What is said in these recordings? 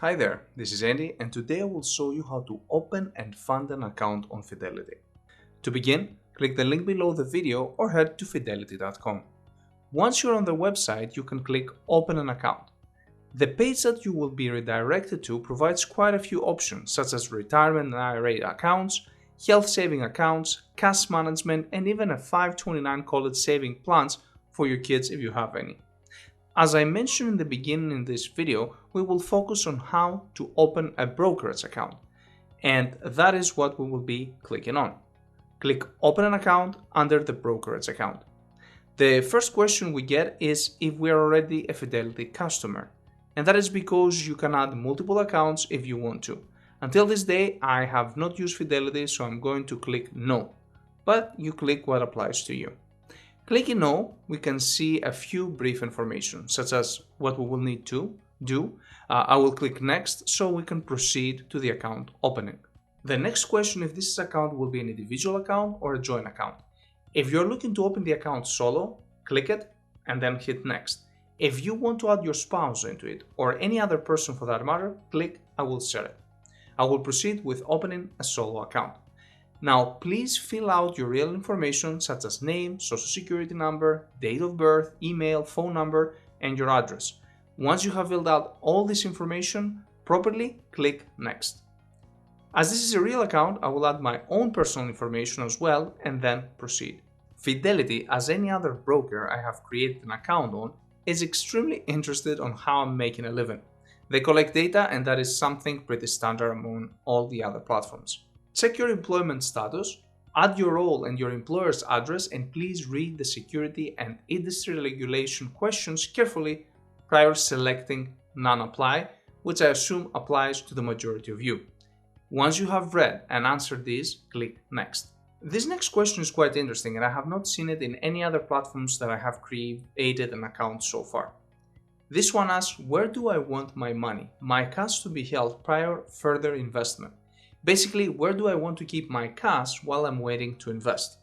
Hi there, this is Andy, and today I will show you how to open and fund an account on Fidelity. To begin, click the link below the video or head to fidelity.com. Once you're on the website, you can click Open an Account. The page that you will be redirected to provides quite a few options such as retirement and IRA accounts, health saving accounts, cash management, and even a 529 college saving plans for your kids if you have any. As I mentioned in the beginning in this video, we will focus on how to open a brokerage account, and that is what we will be clicking on. Click Open an Account under the Brokerage Account. The first question we get is if we are already a Fidelity customer, and that is because you can add multiple accounts if you want to. Until this day, I have not used Fidelity, so I'm going to click No, but you click what applies to you. Clicking No, we can see a few brief information, such as what we will need to do. I will click Next so we can proceed to the account opening. The next question if this account will be an individual account or a joint account. If you're looking to open the account solo, click it and then hit Next. If you want to add your spouse into it or any other person for that matter, click I will share it. I will proceed with opening a solo account. Now, please fill out your real information such as name, social security number, date of birth, email, phone number, and your address. Once you have filled out all this information properly, click Next. As this is a real account, I will add my own personal information as well and then proceed. Fidelity, as any other broker I have created an account on, is extremely interested on how I'm making a living. They collect data and that is something pretty standard among all the other platforms. Check your employment status, add your role and your employer's address, and please read the security and industry regulation questions carefully prior selecting None Apply, which I assume applies to the majority of you. Once you have read and answered these, click Next. This next question is quite interesting and I have not seen it in any other platforms that I have created an account so far. This one asks, where do I want my money, my cash to be held prior further investment? Basically, where do I want to keep my cash while I'm waiting to invest?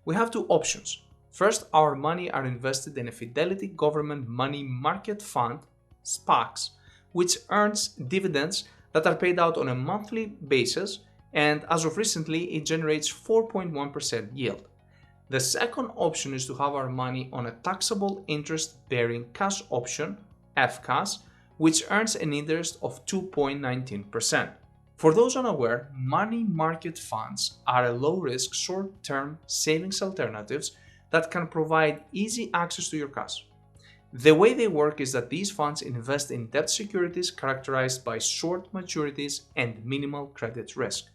We have two options. First, our money are invested in a Fidelity Government Money Market Fund, SPACs, which earns dividends that are paid out on a monthly basis, and as of recently, it generates 4.1% yield. The second option is to have our money on a taxable interest-bearing cash option, FCAS, which earns an interest of 2.19%. For those unaware, money market funds are a low-risk, short-term savings alternatives that can provide easy access to your cash. The way they work is that these funds invest in debt securities characterized by short maturities and minimal credit risk.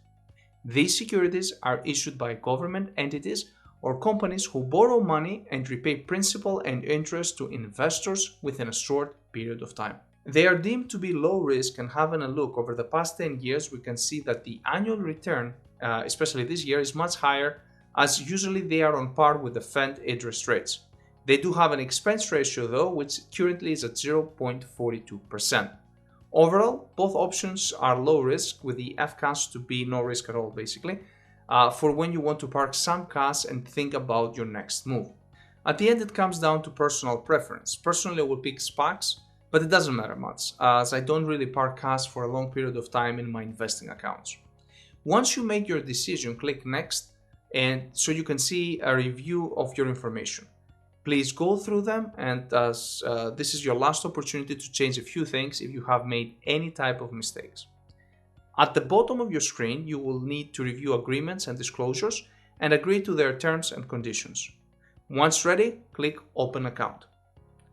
These securities are issued by government entities or companies who borrow money and repay principal and interest to investors within a short period of time. They are deemed to be low risk, and having a look over the past 10 years, we can see that the annual return, especially this year, is much higher, as usually they are on par with the Fed interest rates. They do have an expense ratio though, which currently is at 0.42%. Overall, both options are low risk, with the FCAS to be no risk at all basically, for when you want to park some cash and think about your next move. At the end, it comes down to personal preference. Personally, I will pick SPACs, but it doesn't matter much, as I don't really park cash for a long period of time in my investing accounts. Once you make your decision, click Next, and so you can see a review of your information. Please go through them, and as this is your last opportunity to change a few things if you have made any type of mistakes. At the bottom of your screen, you will need to review agreements and disclosures and agree to their terms and conditions. Once ready, click Open Account.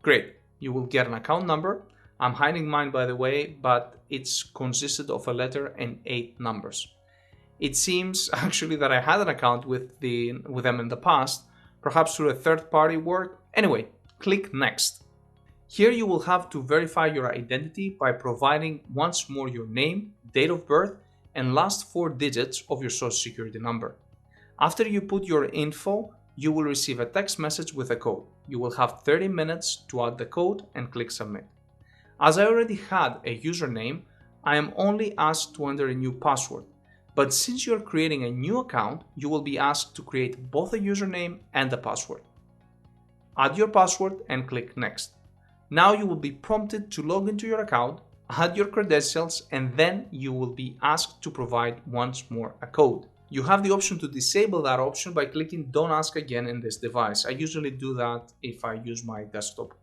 Great. You will get an account number. I'm hiding mine, by the way, but it's consisted of a letter and 8 numbers. It seems actually that I had an account with them in the past, perhaps through a third-party work. Anyway, click Next. Here you will have to verify your identity by providing once more your name, date of birth, and last 4 digits of your social security number. After you put your info, you will receive a text message with a code. You will have 30 minutes to add the code and click Submit. As I already had a username, I am only asked to enter a new password. But since you are creating a new account, you will be asked to create both a username and a password. Add your password and click Next. Now you will be prompted to log into your account, add your credentials, and then you will be asked to provide once more a code. You have the option to disable that option by clicking Don't Ask Again in this device. I usually do that if I use my desktop.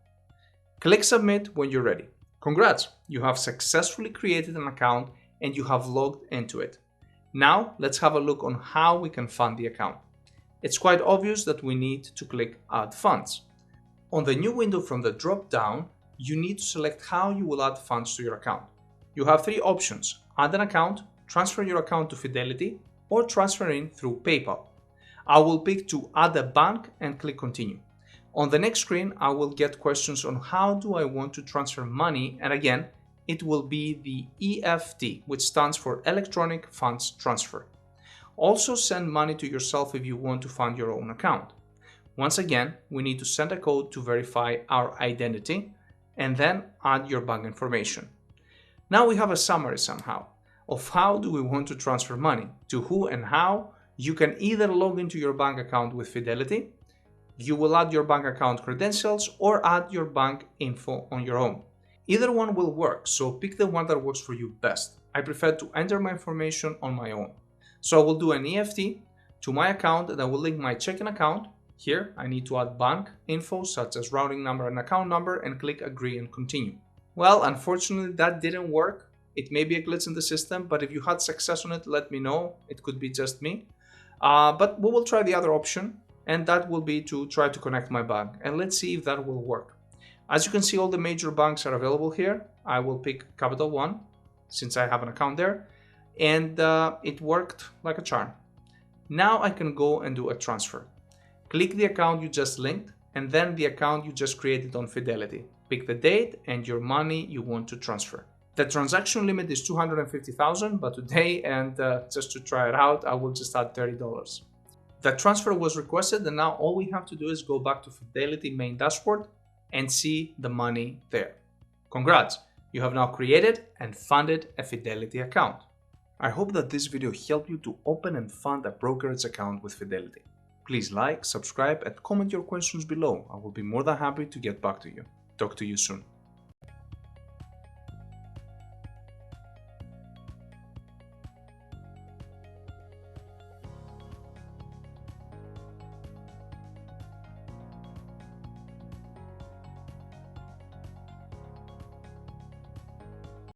Click Submit when you're ready. Congrats! You have successfully created an account and you have logged into it. Now let's have a look on how we can fund the account. It's quite obvious that we need to click Add Funds. On the new window from the drop-down, you need to select how you will add funds to your account. You have three options: add an account, transfer your account to Fidelity, or transfer in through PayPal. I will pick to add a bank and click Continue. On the next screen, I will get questions on how do I want to transfer money, and again, it will be the EFT, which stands for Electronic Funds Transfer. Also send money to yourself if you want to fund your own account. Once again, we need to send a code to verify our identity and then add your bank information. Now we have a summary somehow of how do we want to transfer money, to who and how. You can either log into your bank account with Fidelity, you will add your bank account credentials, or add your bank info on your own. Either one will work, so pick the one that works for you best. I prefer to enter my information on my own. So I will do an EFT to my account and I will link my checking account. Here I need to add bank info such as routing number and account number and click Agree and Continue. Well, unfortunately that didn't work. It may be a glitch in the system, but if you had success on it, let me know. It could be just me. But we will try the other option, and that will be to try to connect my bank. And let's see if that will work. As you can see, all the major banks are available here. I will pick Capital One since I have an account there. And it worked like a charm. Now I can go and do a transfer. Click the account you just linked and then the account you just created on Fidelity. Pick the date and your money you want to transfer. The transaction limit is $250,000, but today and just to try it out, I will just add $30. The transfer was requested and now all we have to do is go back to Fidelity main dashboard and see the money there. Congrats! You have now created and funded a Fidelity account. I hope that this video helped you to open and fund a brokerage account with Fidelity. Please like, subscribe, and comment your questions below. I will be more than happy to get back to you. Talk to you soon.